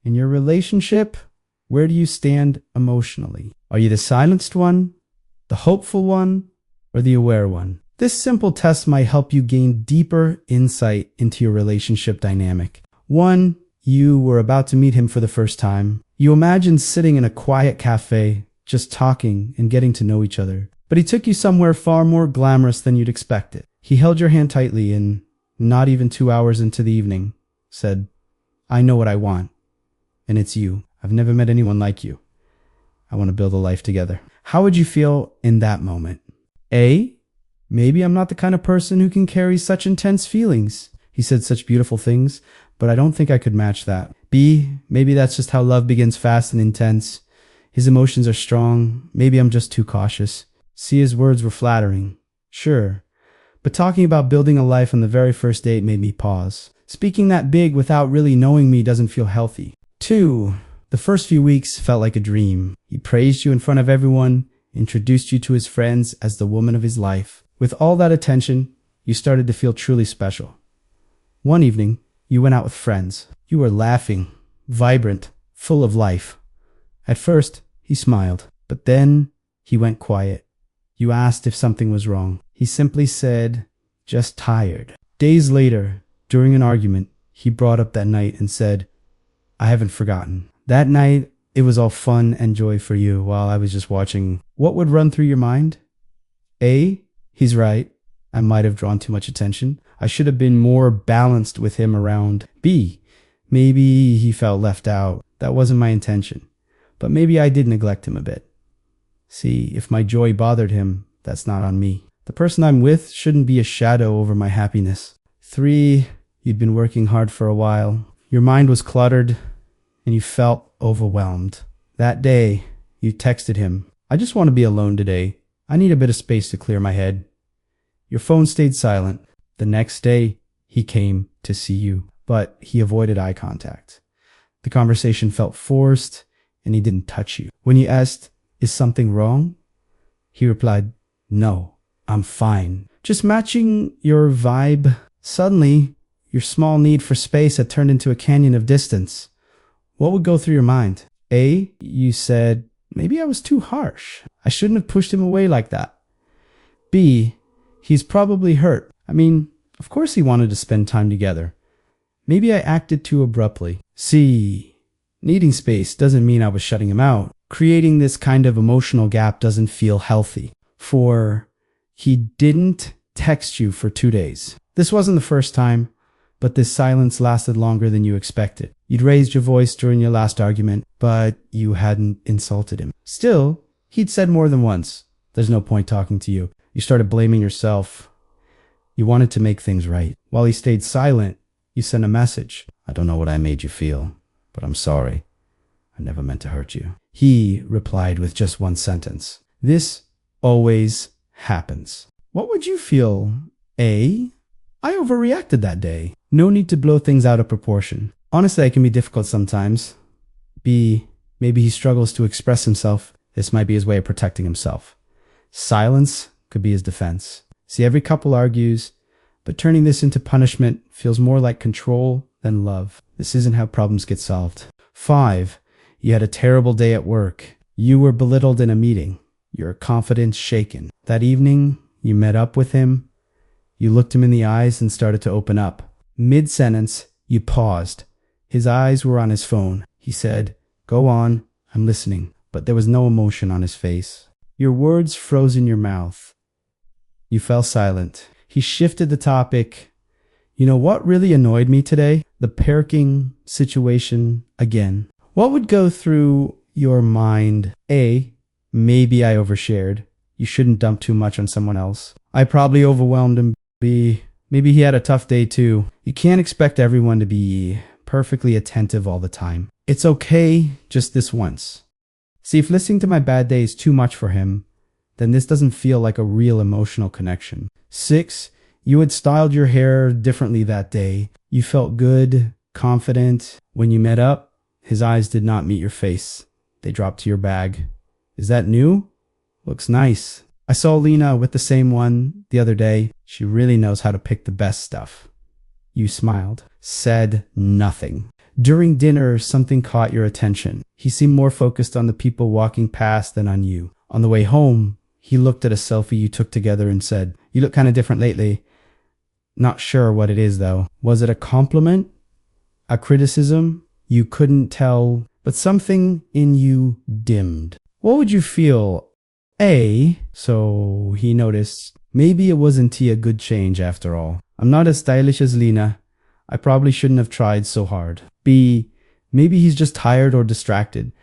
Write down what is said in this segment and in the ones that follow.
In your relationship, where do you stand emotionally? Are you the silenced one, the hopeful one, or the aware one? This simple test might help you gain deeper insight into your relationship dynamic. 1. You were about to meet him for the first time. You imagined sitting in a quiet cafe, just talking and getting to know each other. But he took you somewhere far more glamorous than you'd expected. He held your hand tightly and, not even 2 hours into the evening, said, "I know what I want. And it's you. I've never met anyone like you. I want to build a life together." How would you feel in that moment? A. Maybe I'm not the kind of person who can carry such intense feelings. He said such beautiful things, but I don't think I could match that. B. Maybe that's just how love begins, fast and intense. His emotions are strong. Maybe I'm just too cautious. C. His words were flattering. Sure. But talking about building a life on the very first date made me pause. Speaking that big without really knowing me doesn't feel healthy. 2. The first few weeks felt like a dream. He praised you in front of everyone, introduced you to his friends as the woman of his life. With all that attention, you started to feel truly special. One evening, you went out with friends. You were laughing, vibrant, full of life. At first, he smiled, but then he went quiet. You asked if something was wrong. He simply said, "Just tired." Days later, during an argument, he brought up that night and said, "I haven't forgotten." That night, it was all fun and joy for you while I was just watching. What would run through your mind? A. He's right. I might have drawn too much attention. I should have been more balanced with him around. B. Maybe he felt left out. That wasn't my intention. But maybe I did neglect him a bit. C. If my joy bothered him, that's not on me. The person I'm with shouldn't be a shadow over my happiness. 3. You'd been working hard for a while. Your mind was cluttered, and you felt overwhelmed. That day, you texted him, "I just want to be alone today. I need a bit of space to clear my head." Your phone stayed silent. The next day, he came to see you, but he avoided eye contact. The conversation felt forced, and he didn't touch you. When you asked, "Is something wrong?" he replied, "No, I'm fine. Just matching your vibe." Suddenly, your small need for space had turned into a canyon of distance. What would go through your mind? A. You said, "Maybe I was too harsh. I shouldn't have pushed him away like that." B. He's probably hurt. I mean, of course he wanted to spend time together. Maybe I acted too abruptly. C. Needing space doesn't mean I was shutting him out. Creating this kind of emotional gap doesn't feel healthy. 4. He didn't text you for 2 days. This wasn't the first time, but this silence lasted longer than you expected. You'd raised your voice during your last argument, but you hadn't insulted him. Still, he'd said more than once, "There's no point talking to you." You started blaming yourself. You wanted to make things right. While he stayed silent, you sent a message. "I don't know what I made you feel, but I'm sorry. I never meant to hurt you." He replied with just one sentence. "This always happens." What would you feel? A. I overreacted that day. No need to blow things out of proportion. Honestly, it can be difficult sometimes. B. Maybe he struggles to express himself. This might be his way of protecting himself. Silence could be his defense. See, every couple argues, but turning this into punishment feels more like control than love. This isn't how problems get solved. 5. You had a terrible day at work. You were belittled in a meeting. Your confidence shaken. That evening, you met up with him. You looked him in the eyes and started to open up. Mid-sentence, you paused. His eyes were on his phone. He said, "Go on, I'm listening." But there was no emotion on his face. Your words froze in your mouth. You fell silent. He shifted the topic. "You know what really annoyed me today? The parking situation again." What would go through your mind? A. Maybe I overshared. You shouldn't dump too much on someone else. I probably overwhelmed him. B. Maybe he had a tough day too. You can't expect everyone to be perfectly attentive all the time. It's okay just this once. See, if listening to my bad day is too much for him, then this doesn't feel like a real emotional connection. 6. You had styled your hair differently that day. You felt good, confident. When you met up, his eyes did not meet your face. They dropped to your bag. "Is that new? Looks nice." I saw Lena with the same one the other day. She really knows how to pick the best stuff. You smiled, said nothing. During dinner, something caught your attention. He seemed more focused on the people walking past than on you. On the way home, he looked at a selfie you took together and said, "You look kind of different lately." Not sure what it is though. Was it a compliment? A criticism? You couldn't tell, but something in you dimmed. What would you feel? A, so he noticed, maybe it wasn't he a good change after all. I'm not as stylish as Lena. I probably shouldn't have tried so hard. B, maybe he's just tired or distracted.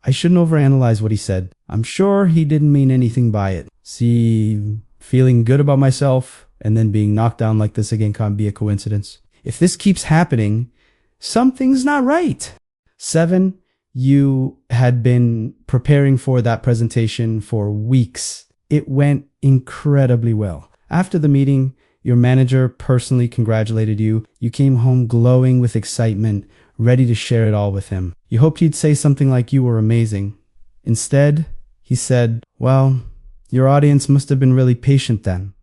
I shouldn't overanalyze what he said. I'm sure he didn't mean anything by it. C, feeling good about myself and then being knocked down like this again can't be a coincidence. If this keeps happening, something's not right. 7, you had been preparing for that presentation for weeks. It went incredibly well. After the meeting, your manager personally congratulated you. You came home glowing with excitement, ready to share it all with him. You hoped he'd say something like you were amazing. Instead, he said, "Well, your audience must have been really patient then."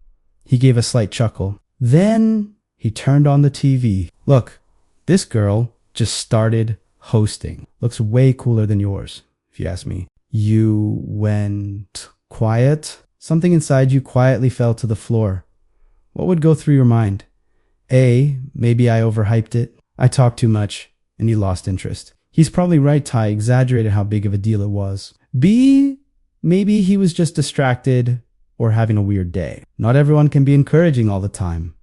He gave a slight chuckle. Then he turned on the TV. "Look, this girl just started hosting. Looks way cooler than yours, if you ask me." You went quiet. Something inside you quietly fell to the floor. What would go through your mind? A, maybe I overhyped it. I talked too much, and you lost interest. He's probably right, Ty exaggerated how big of a deal it was. B, maybe he was just distracted or having a weird day. Not everyone can be encouraging all the time.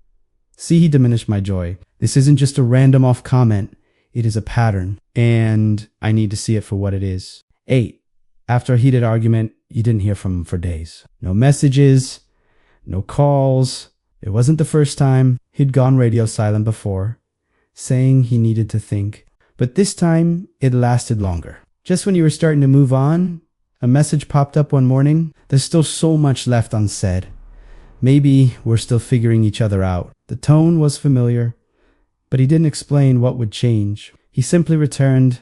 C, he diminished my joy. This isn't just a random off comment. It is a pattern, and I need to see it for what it is. 8, after a heated argument, you didn't hear from him for days. No messages, no calls. It wasn't the first time. He'd gone radio silent before, saying he needed to think. But this time, it lasted longer. Just when you were starting to move on, a message popped up one morning. There's still so much left unsaid. Maybe we're still figuring each other out. The tone was familiar, but he didn't explain what would change. He simply returned,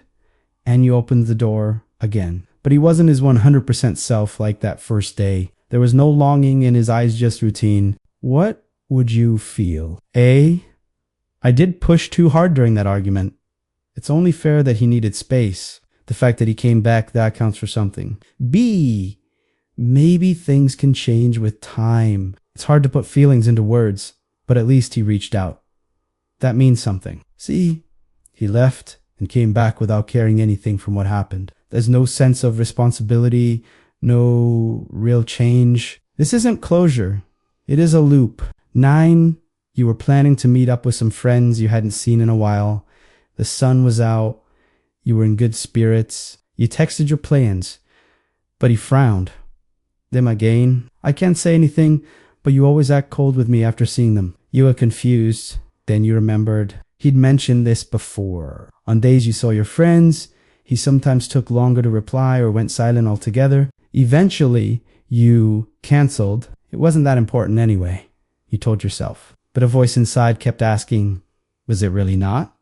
and you opened the door again. But he wasn't his 100% self like that first day. There was no longing in his eyes, just routine. What would you feel? A, I did push too hard during that argument. It's only fair that he needed space. The fact that he came back, that counts for something. B, maybe things can change with time. It's hard to put feelings into words, but at least he reached out. That means something. C, he left and came back without caring anything from what happened. There's no sense of responsibility, no real change. This isn't closure. It is a loop. 9, you were planning to meet up with some friends you hadn't seen in a while. The sun was out. You were in good spirits. You texted your plans, but he frowned. Them again. I can't say anything, but you always act cold with me after seeing them. You were confused. Then you remembered. He'd mentioned this before. On days you saw your friends, he sometimes took longer to reply or went silent altogether. Eventually, you canceled. It wasn't that important anyway, you told yourself. But a voice inside kept asking, was it really not?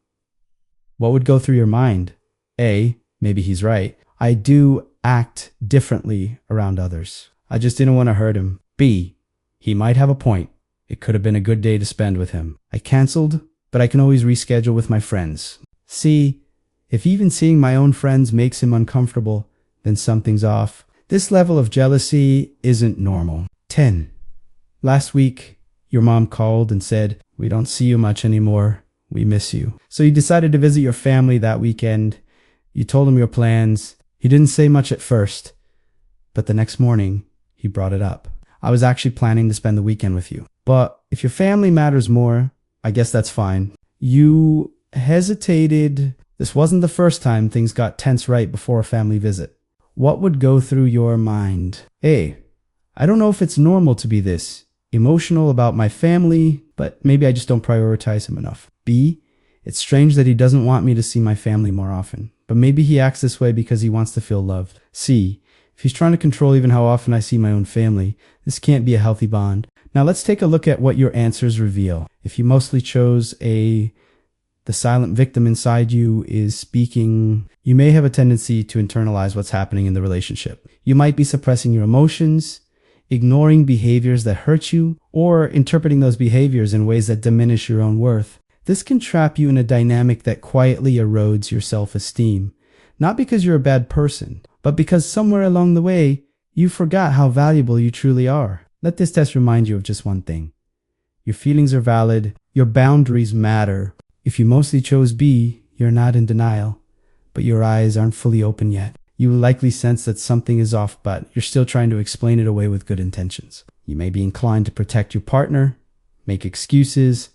What would go through your mind? A, maybe he's right. I do act differently around others. I just didn't want to hurt him. B, he might have a point. It could have been a good day to spend with him. I canceled, but I can always reschedule with my friends. C, if even seeing my own friends makes him uncomfortable, then something's off. This level of jealousy isn't normal. 10. Last week, your mom called and said, we don't see you much anymore. We miss you. So you decided to visit your family that weekend. You told him your plans. He didn't say much at first, but the next morning, he brought it up. I was actually planning to spend the weekend with you. But if your family matters more, I guess that's fine. You hesitated. This wasn't the first time things got tense right before a family visit. What would go through your mind? A, I don't know if it's normal to be this emotional about my family, but maybe I just don't prioritize him enough. B, it's strange that he doesn't want me to see my family more often, but maybe he acts this way because he wants to feel loved. C, if he's trying to control even how often I see my own family, this can't be a healthy bond. Now let's take a look at what your answers reveal. If you mostly chose A, the silent victim inside you is speaking, you may have a tendency to internalize what's happening in the relationship. You might be suppressing your emotions, ignoring behaviors that hurt you, or interpreting those behaviors in ways that diminish your own worth. This can trap you in a dynamic that quietly erodes your self-esteem, not because you're a bad person, but because somewhere along the way, you forgot how valuable you truly are. Let this test remind you of just one thing. Your feelings are valid. Your boundaries matter. If you mostly chose B, you're not in denial, but your eyes aren't fully open yet. You will likely sense that something is off, but you're still trying to explain it away with good intentions. You may be inclined to protect your partner, make excuses,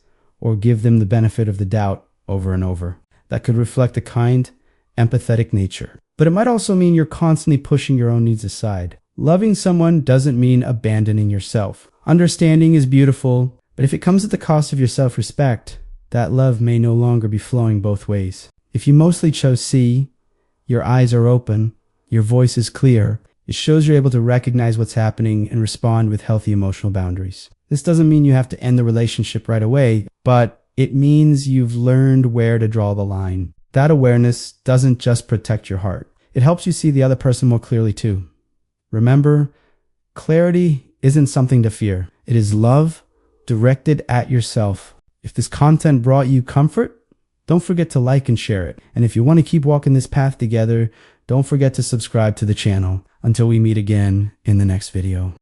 or give them the benefit of the doubt over and over. That could reflect a kind, empathetic nature. But it might also mean you're constantly pushing your own needs aside. Loving someone doesn't mean abandoning yourself. Understanding is beautiful, but if it comes at the cost of your self-respect, that love may no longer be flowing both ways. If you mostly chose C, your eyes are open, your voice is clear, it shows you're able to recognize what's happening and respond with healthy emotional boundaries. This doesn't mean you have to end the relationship right away, but it means you've learned where to draw the line. That awareness doesn't just protect your heart. It helps you see the other person more clearly too. Remember, clarity isn't something to fear. It is love directed at yourself. If this content brought you comfort, don't forget to like and share it. And if you want to keep walking this path together, don't forget to subscribe to the channel. Until we meet again in the next video.